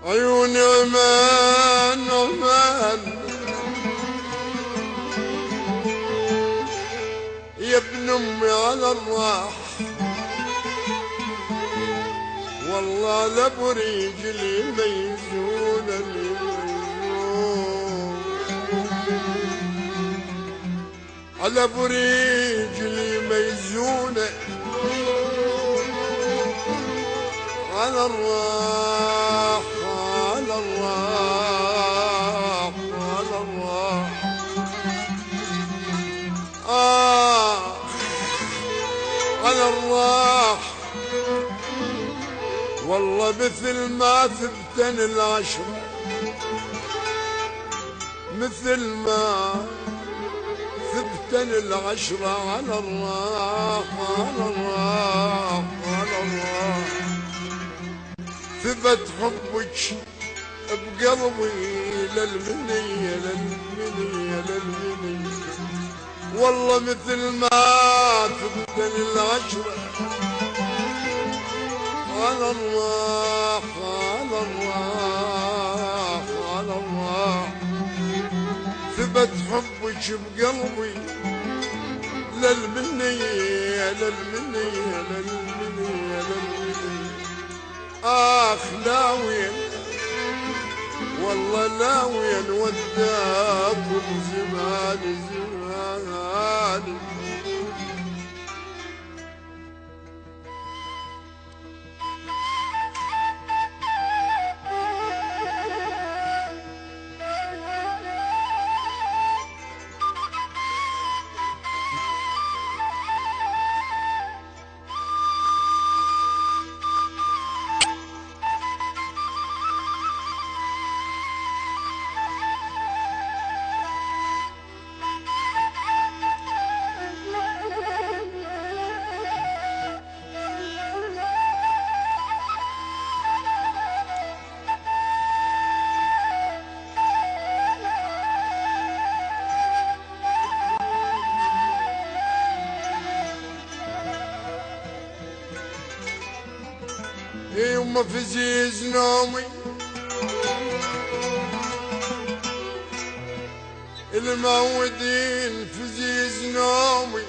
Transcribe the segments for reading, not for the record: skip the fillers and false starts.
عيوني عمان عمان يا ابن امي على الراح، والله لابو رجلي ميزون على ابو رجلي ميزونه على الراح على الراح على الراح على الراح. والله مثل ما ثبتن العشرة، مثل ما ثبتن العشرة على الراح على الراح على الراح. ثبت حبك بقلبي للمنية للمنية للمنية، والله مثل ما ثبتن العشرة على الراح على الراح على الراح. ثبت حبك بقلبي للمنية للمنية للمنية للمنية. لا وين والله لا وين وداكم زماني زماني. يما فزيز نومي المعودين فزيز نومي،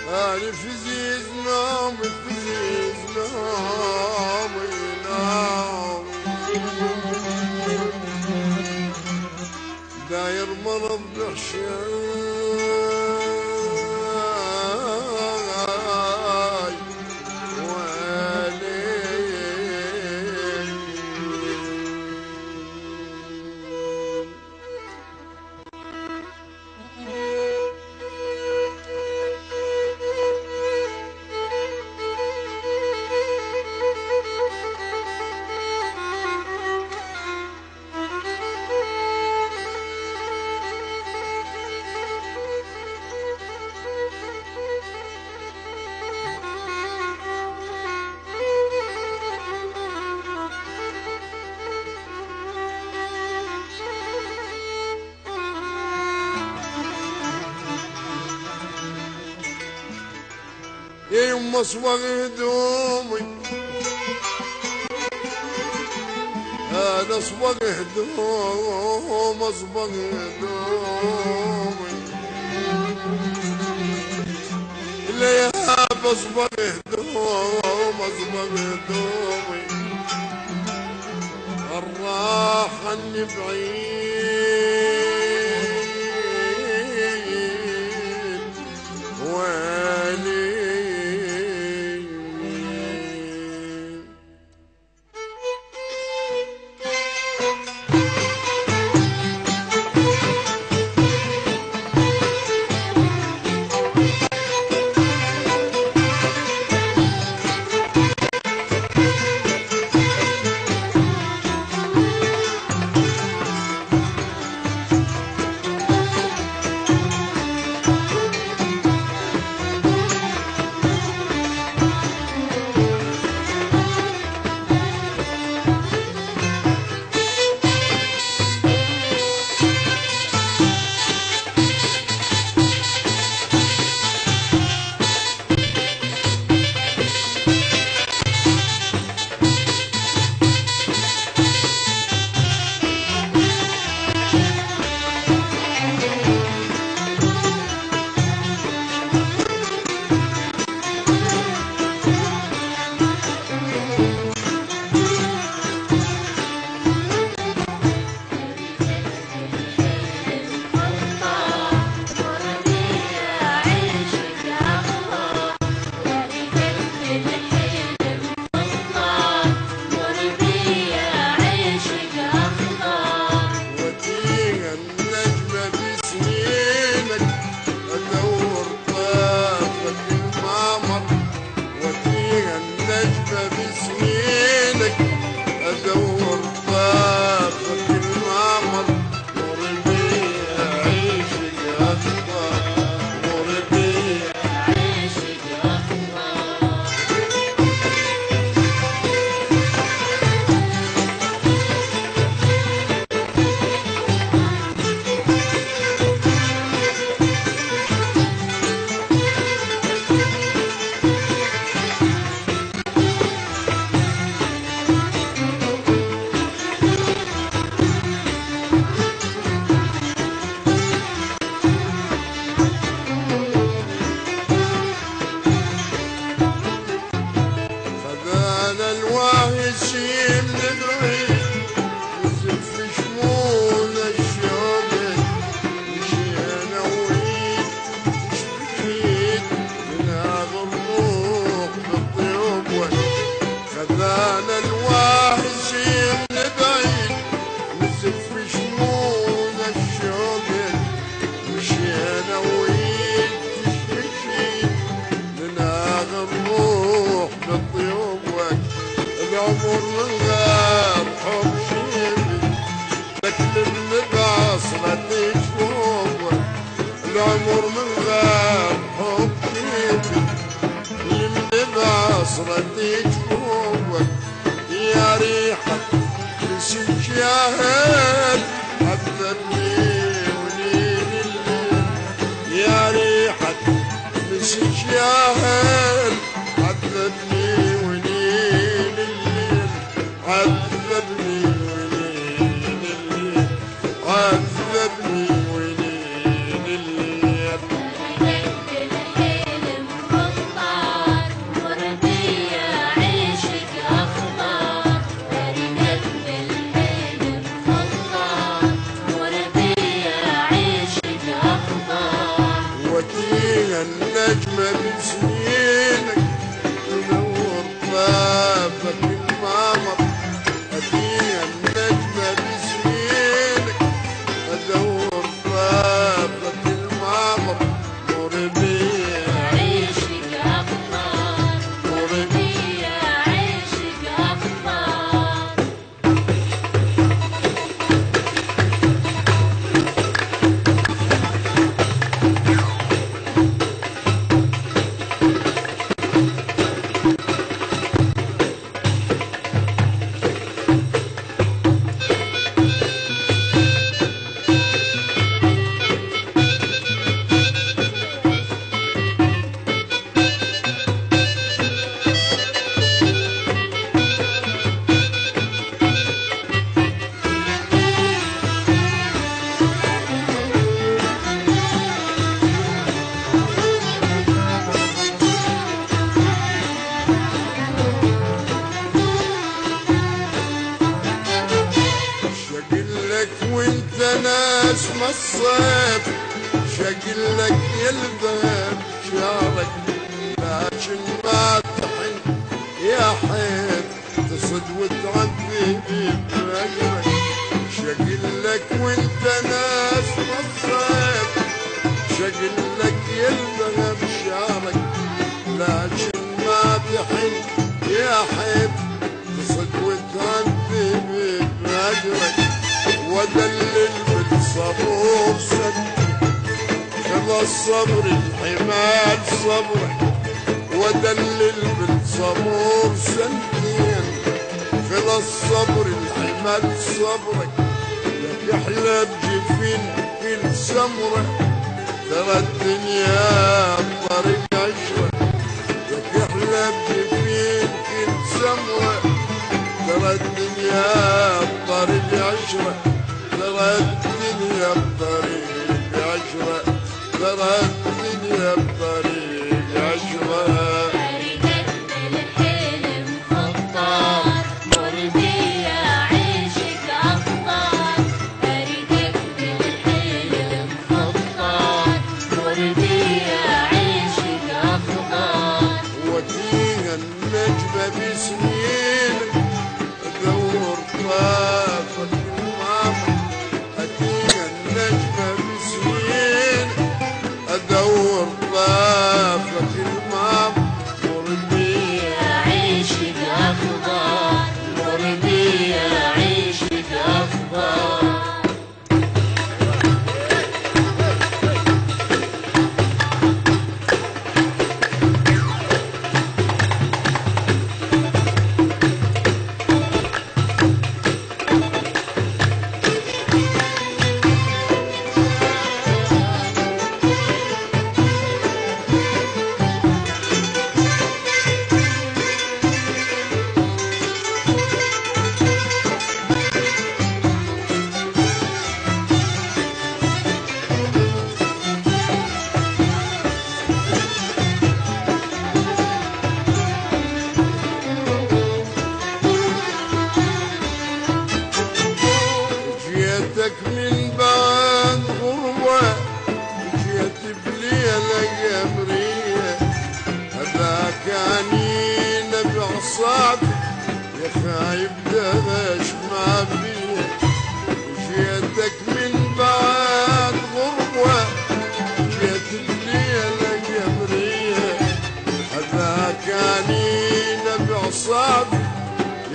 أنا فزيز نومي فزيز نومي نومي. داير مرض بحشان يا يما اصبغ هدومي، انا اصبغ هدوم اصبغ هدومي. الياب اصبغ هدوم اصبغ هدومي. الراحة اني بعيد ويلي. النجمة بسنينك ادور طافك المعمر نور بيها عيشك اكبر نور بيها عيشك اكبر الواهشين نبعد نزف شمول الشوق مشينا ويد مشبكيت بناغ الروح بالطيوب خذانا الواهشين نبعد نزف شمول الشوق مشينا ويد مشبكيت بناغ الروح بالطيوب العمر من غير حب شيبي تكلم بعصرة جفوف العمر من غير حب شيبي تكلم بعصرة جفوف يا ريحة مسك يا هل عذبني وليل الليل يا ريحة مسك يا هل عذبني عذبني وليل الليل عذبني وليل الليل رقدت بالحلم خطار وربيع عيشك أخبار رقدت بالحلم خطار وربيع عيشك أخبار وديها النجمة بسنينك تنور طافك المعمر وديها النجمة بسنينك ادور طافك المعمر نور بيها عيشك أخبار وربيع عيشك أخبار وانت ناس مصيف شقلك يلذهب شعرك لكن ما تحن يا حيف تصد وتعذب برجلك شقلك وانت ناس مصيف شقلك يلذهب شعرك لكن ما تحن يا حيف تصد وتعذب برجلك ودلل بالصبور سنتي خذ الصبر الحمال صبرك ودلل بالصبور سنتين خذ الصبر الحمال صبرك لك يحلى بجفين كل سمرة ترى الدنيا بطريق عشرة لك يحلى بجفين كل سمرة ترى الدنيا بطريق عشرة ترى الدنيا بطريق عشرة ترى الدنيا بطريق عشرة رقدت بالحلم خطار وربيع عيشك أخبار رقدت بالحلم خطار وربيع عيشك أخبار وديها النجمة بسنينك ادور طافك المعمر اديها النجمة بسنينك ادور طافك المعمر عيشك خايب دهش ما بيه جيتك من بعد غربة جيت الليلة قمرية هذا كاني نبع صعب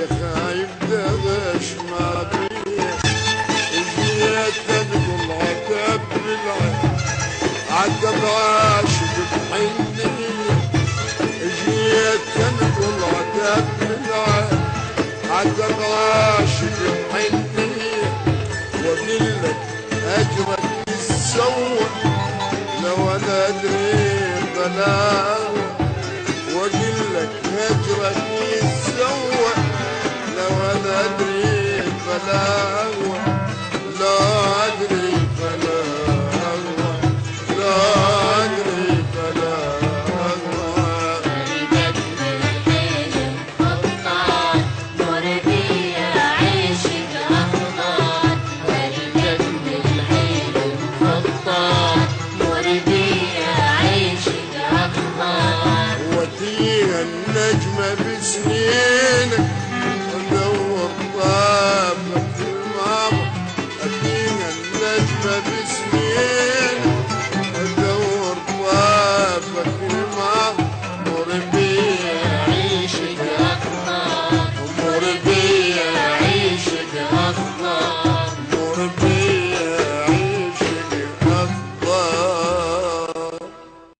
يا خايب دهش ما بيه جيتك طلعت بالعين عتب عاشق بحنية جيتك طلعت بالعين عتب عاشق بحنية وقلك أجرك يتسوى لو أنا أدري بلاوة وقلك أجرك يتسوى لو أنا أدري بلاوة لا أدري بلاوة لا أدري بلاوة أريدك بالحلم خطار مر بيا عيشك أخضر أريدك بالحلم خطار مر بيا عيشك أخضر وتيها النجمة بسنينك ودور طابك في الماما أتيها النجمة بسنينك